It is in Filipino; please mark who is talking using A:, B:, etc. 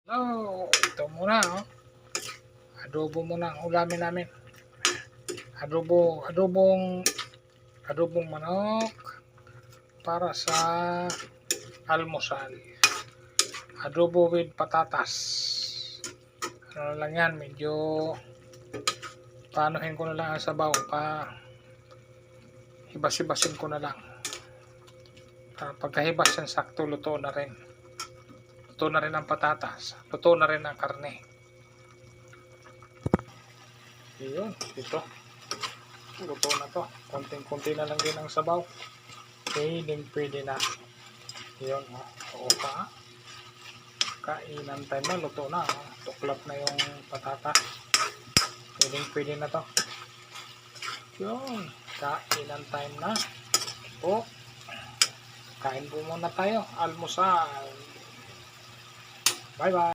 A: Hello, ito muna, oh. Adobo muna ang ulamin namin. Adobong manok para sa almusal. Adobo with patatas. Ano lang yan, medyo panuhin ko na lang ang sabaw, hibas-hibasin ko na lang. Pagkahibas yan, sakto, luto na rin. Luto na rin ang patatas. Luto na rin ang karne. Yun, ito. Luto na to. Konting-konti na lang din ang sabaw. Pwede na. Yun, o pa. Kainan time na, luto na. Tuklap na yung patatas. Pwede na to. Yun, kainan time na. O, kain po muna tayo. Almusal. Bye-bye.